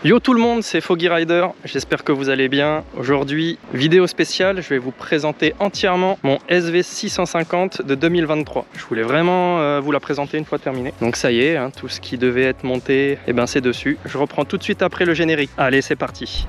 Yo tout le monde, c'est Foggy Rider, j'espère que vous allez bien. Aujourd'hui, vidéo spéciale, je vais vous présenter entièrement mon SV650 de 2023. Je voulais vraiment vous la présenter une fois terminée. Donc ça y est, hein, tout ce qui devait être monté, eh ben c'est dessus. Je reprends tout de suite après le générique. Allez, c'est parti.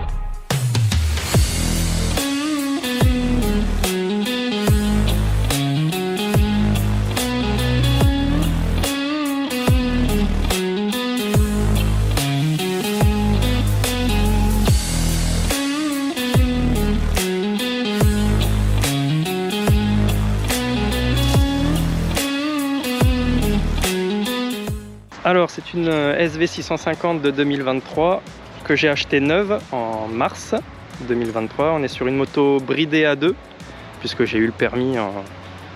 Alors c'est une SV650 de 2023 que j'ai acheté neuve en mars 2023. On est sur une moto bridée à 2 puisque j'ai eu le permis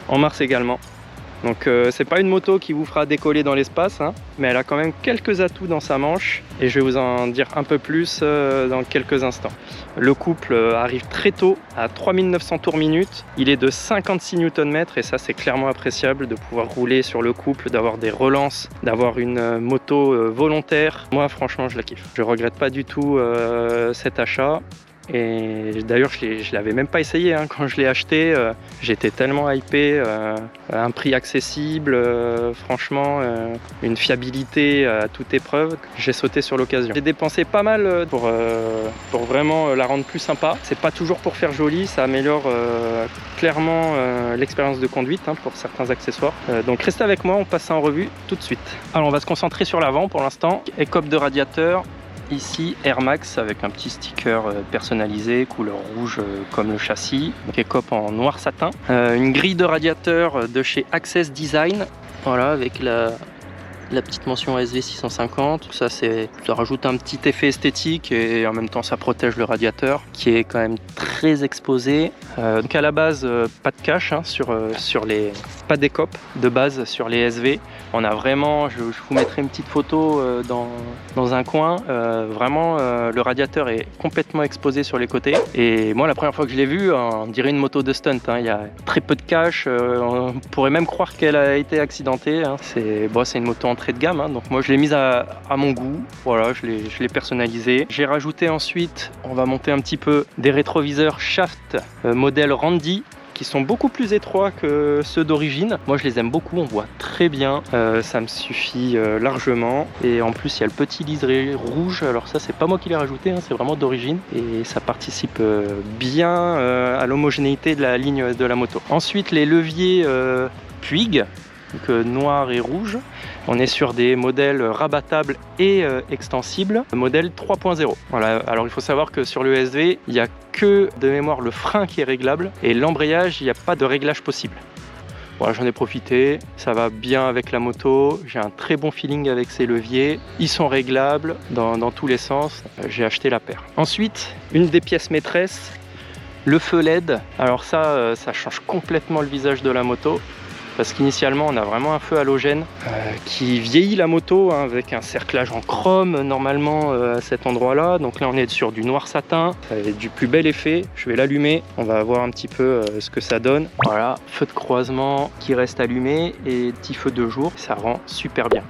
en mars également. Donc c'est pas une moto qui vous fera décoller dans l'espace, hein, mais elle a quand même quelques atouts dans sa manche et je vais vous en dire un peu plus dans quelques instants. Le couple arrive très tôt à 3900 tours minute, il est de 56 Nm et ça c'est clairement appréciable de pouvoir rouler sur le couple, d'avoir des relances, d'avoir une moto volontaire. Moi franchement je la kiffe, je regrette pas du tout cet achat. Et d'ailleurs je l'avais même pas essayé hein. Quand je l'ai acheté, j'étais tellement hypé, un prix accessible, franchement une fiabilité à toute épreuve, j'ai sauté sur l'occasion. J'ai dépensé pas mal pour vraiment la rendre plus sympa. C'est pas toujours pour faire joli, ça améliore clairement l'expérience de conduite hein, pour certains accessoires. Donc restez avec moi, on passe ça en revue tout de suite. Alors on va se concentrer sur l'avant pour l'instant. Écope de radiateur. Ici Air Max avec un petit sticker personnalisé couleur rouge comme le châssis, écope en noir satin, une grille de radiateur de chez Access Design, voilà, avec la petite mention SV650. Ça rajoute un petit effet esthétique et en même temps ça protège le radiateur qui est quand même très exposé. Donc à la base pas de cache hein, sur les pas d'écope de base sur les SV. On a vraiment, je vous mettrai une petite photo dans un coin. Vraiment le radiateur est complètement exposé sur les côtés. Et moi la première fois que je l'ai vu, on dirait une moto de stunt. Hein. Il y a très peu de cache. On pourrait même croire qu'elle a été accidentée. Hein. C'est une moto entrée de gamme. Hein. Donc moi je l'ai mise à mon goût. Voilà, je l'ai personnalisée. J'ai rajouté ensuite, on va monter un petit peu, des rétroviseurs Shaft modèle Randy, qui sont beaucoup plus étroits que ceux d'origine. Moi je les aime beaucoup, on voit très bien, ça me suffit largement. Et en plus il y a le petit liseré rouge, alors ça c'est pas moi qui l'ai rajouté, hein, c'est vraiment d'origine. Et ça participe bien à l'homogénéité de la ligne de la moto. Ensuite les leviers Puig, donc noir et rouge. On est sur des modèles rabattables et extensibles, modèle 3.0. Voilà. Alors il faut savoir que sur le SV, il n'y a que de mémoire le frein qui est réglable et l'embrayage, il n'y a pas de réglage possible. Voilà, j'en ai profité, ça va bien avec la moto, j'ai un très bon feeling avec ces leviers, ils sont réglables dans tous les sens, j'ai acheté la paire. Ensuite, une des pièces maîtresses, le feu LED. Alors ça change complètement le visage de la moto. Parce qu'initialement on a vraiment un feu halogène qui vieillit la moto hein, avec un cerclage en chrome normalement à cet endroit là. Donc là on est sur du noir satin, ça va être du plus bel effet. Je vais l'allumer, on va voir un petit peu ce que ça donne. Voilà, feu de croisement qui reste allumé et petit feu de jour, ça rend super bien.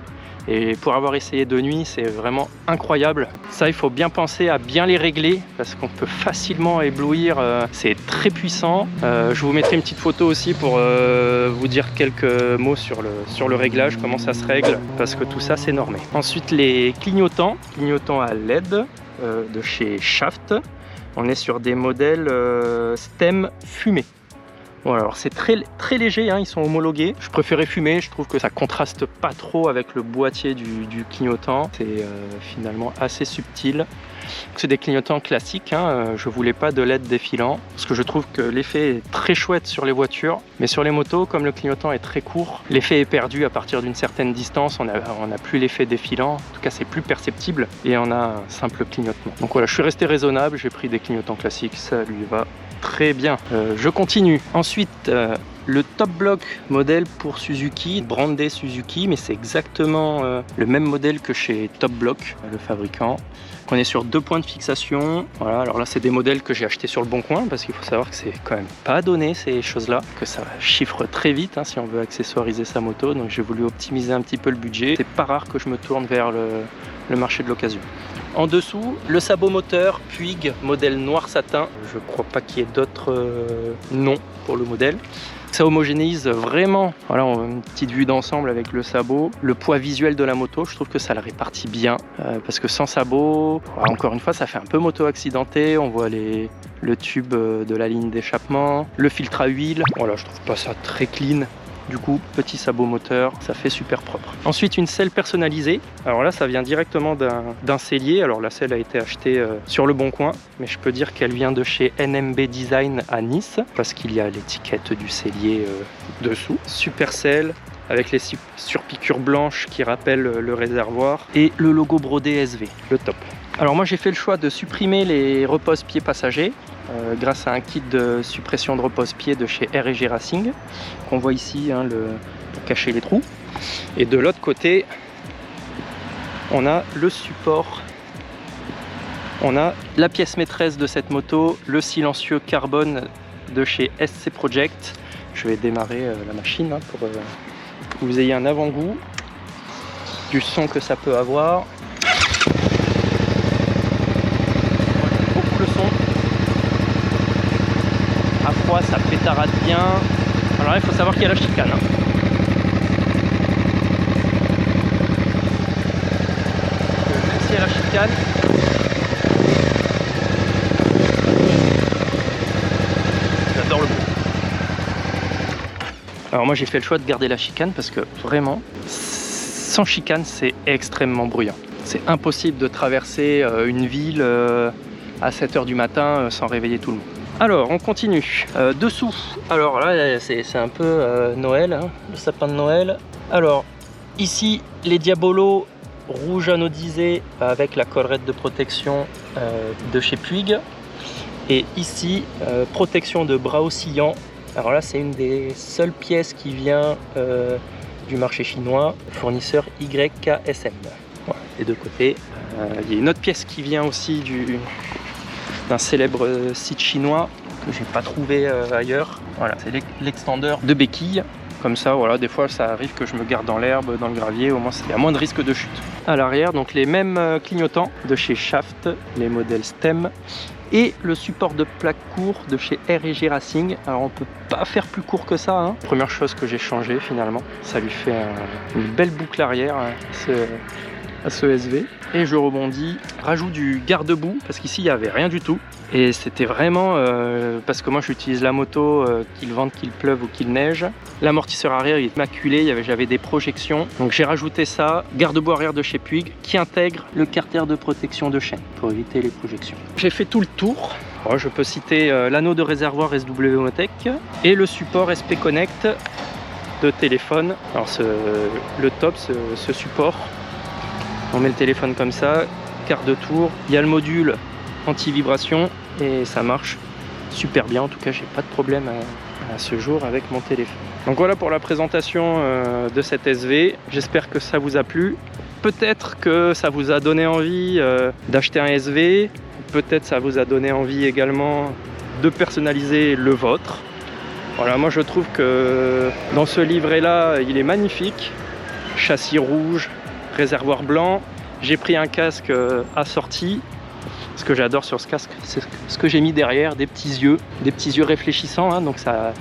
Et pour avoir essayé de nuit, c'est vraiment incroyable. Ça, il faut bien penser à bien les régler parce qu'on peut facilement éblouir. C'est très puissant. Je vous mettrai une petite photo aussi pour vous dire quelques mots sur le réglage, comment ça se règle, parce que tout ça, c'est normé. Ensuite, les clignotants à LED de chez Shaft. On est sur des modèles STEM fumés. Bon, alors c'est très léger, hein, ils sont homologués. Je préférais fumer, je trouve que ça contraste pas trop avec le boîtier du clignotant. C'est finalement assez subtil. C'est des clignotants classiques, hein. Je voulais pas de LED défilant parce que je trouve que l'effet est très chouette sur les voitures. Mais sur les motos, comme le clignotant est très court, l'effet est perdu à partir d'une certaine distance. On n'a plus l'effet défilant, en tout cas c'est plus perceptible et on a un simple clignotement. Donc voilà, je suis resté raisonnable, j'ai pris des clignotants classiques, ça lui va très bien. Je continue. Ensuite, le top block modèle pour Suzuki, brandé Suzuki, mais c'est exactement le même modèle que chez Top Block, le fabricant. On est sur 2 points de fixation. Voilà, alors là c'est des modèles que j'ai achetés sur le bon coin parce qu'il faut savoir que c'est quand même pas donné ces choses-là, que ça chiffre très vite hein, si on veut accessoiriser sa moto. Donc j'ai voulu optimiser un petit peu le budget. C'est pas rare que je me tourne vers le marché de l'occasion. En dessous, le sabot moteur Puig modèle noir satin. Je crois pas qu'il y ait d'autres noms pour le modèle. Ça homogénéise vraiment. Voilà, on a une petite vue d'ensemble avec le sabot. Le poids visuel de la moto, je trouve que ça le répartit bien. Parce que sans sabot, encore une fois, ça fait un peu moto accidentée. On voit le tube de la ligne d'échappement, le filtre à huile. Voilà, je trouve pas ça très clean. Du coup, petit sabot moteur, ça fait super propre. Ensuite, une selle personnalisée. Alors là, ça vient directement d'un sellier. Alors la selle a été achetée sur le Bon Coin, mais je peux dire qu'elle vient de chez NMB Design à Nice, parce qu'il y a l'étiquette du sellier dessous. Super selle, avec les surpiqûres blanches qui rappellent le réservoir, et le logo brodé SV, le top. Alors moi, j'ai fait le choix de supprimer les repose-pieds passagers, grâce à un kit de suppression de repose-pied de chez R&G Racing qu'on voit ici, hein, pour cacher les trous. Et de l'autre côté, on a le support, on a la pièce maîtresse de cette moto, le silencieux carbone de chez SC Project. Je vais démarrer la machine, hein, pour que vous ayez un avant-goût du son que ça peut avoir. Beaucoup le son. À froid, ça pétarade bien. Alors là, il faut savoir qu'il y a la chicane, hein. Même s'il y a la chicane, j'adore le bruit. Alors moi, j'ai fait le choix de garder la chicane parce que vraiment, sans chicane, c'est extrêmement bruyant. C'est impossible de traverser une ville à 7 h du matin sans réveiller tout le monde. Alors, on continue. Dessous, alors là, c'est un peu Noël, hein, le sapin de Noël. Alors, ici, les diabolos rouge anodisé avec la collerette de protection de chez Puig. Et ici, protection de bras oscillants. Alors là, c'est une des seules pièces qui vient du marché chinois, fournisseur YKSM. Voilà, des deux côtés. Il y a une autre pièce qui vient aussi d'un célèbre site chinois que j'ai pas trouvé ailleurs. Voilà, c'est l'extender de béquille. Comme ça, voilà, des fois ça arrive que je me garde dans l'herbe, dans le gravier, au moins il y a moins de risque de chute. À l'arrière, donc les mêmes clignotants de chez Shaft, les modèles STEM, et le support de plaque court de chez R&G Racing. Alors on peut pas faire plus court que ça, hein. Première chose que j'ai changé finalement, ça lui fait une belle boucle arrière à ce SV. Et je rebondis, rajout du garde-boue, parce qu'ici il n'y avait rien du tout. Et c'était vraiment, parce que moi j'utilise la moto, qu'il vente, qu'il pleuve ou qu'il neige. L'amortisseur arrière il est maculé, j'avais des projections. Donc j'ai rajouté ça, garde-boue arrière de chez Puig, qui intègre le carter de protection de chaîne, pour éviter les projections. J'ai fait tout le tour. Alors, je peux citer l'anneau de réservoir SW Motec et le support SP Connect de téléphone. Alors le top, ce support. On met le téléphone comme ça, quart de tour. Il y a le module anti-vibration et ça marche super bien. En tout cas, j'ai pas de problème à ce jour avec mon téléphone. Donc voilà pour la présentation de cette SV. J'espère que ça vous a plu. Peut-être que ça vous a donné envie d'acheter un SV. Peut-être ça vous a donné envie également de personnaliser le vôtre. Voilà, moi je trouve que dans ce livret-là, il est magnifique. Châssis rouge, réservoir blanc. J'ai pris un casque assorti. Ce que j'adore sur ce casque, c'est ce que j'ai mis derrière, des petits yeux réfléchissants, hein, donc ça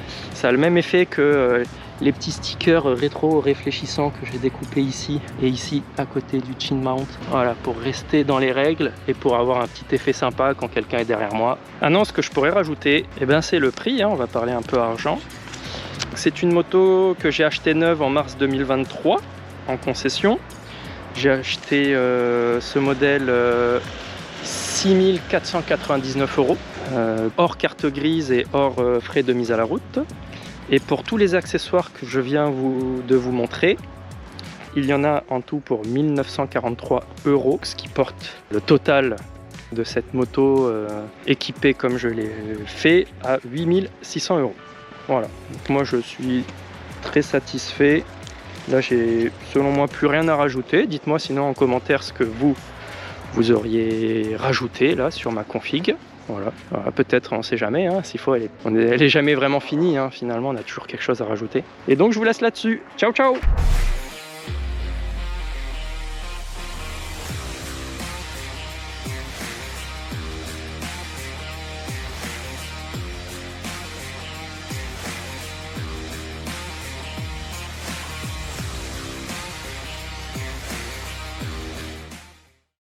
a le même effet que les petits stickers rétro réfléchissants que j'ai découpés ici et ici à côté du chin mount. Voilà, pour rester dans les règles et pour avoir un petit effet sympa quand quelqu'un est derrière moi. Ah non, ce que je pourrais rajouter, eh ben, c'est le prix, hein, on va parler un peu argent. C'est une moto que j'ai achetée neuve en mars 2023 en concession. J'ai acheté ce modèle 6 499 €, hors carte grise et hors frais de mise à la route. Et pour tous les accessoires que je viens de vous montrer, il y en a en tout pour 1 943 €, ce qui porte le total de cette moto équipée comme je l'ai fait à 8 600 €. Voilà, donc moi je suis très satisfait. Là j'ai selon moi plus rien à rajouter. Dites-moi sinon en commentaire ce que vous auriez rajouté là sur ma config. Voilà, peut-être, on ne sait jamais, hein, s'il faut, elle est jamais vraiment finie, hein, finalement on a toujours quelque chose à rajouter. Et donc je vous laisse là-dessus. Ciao ciao.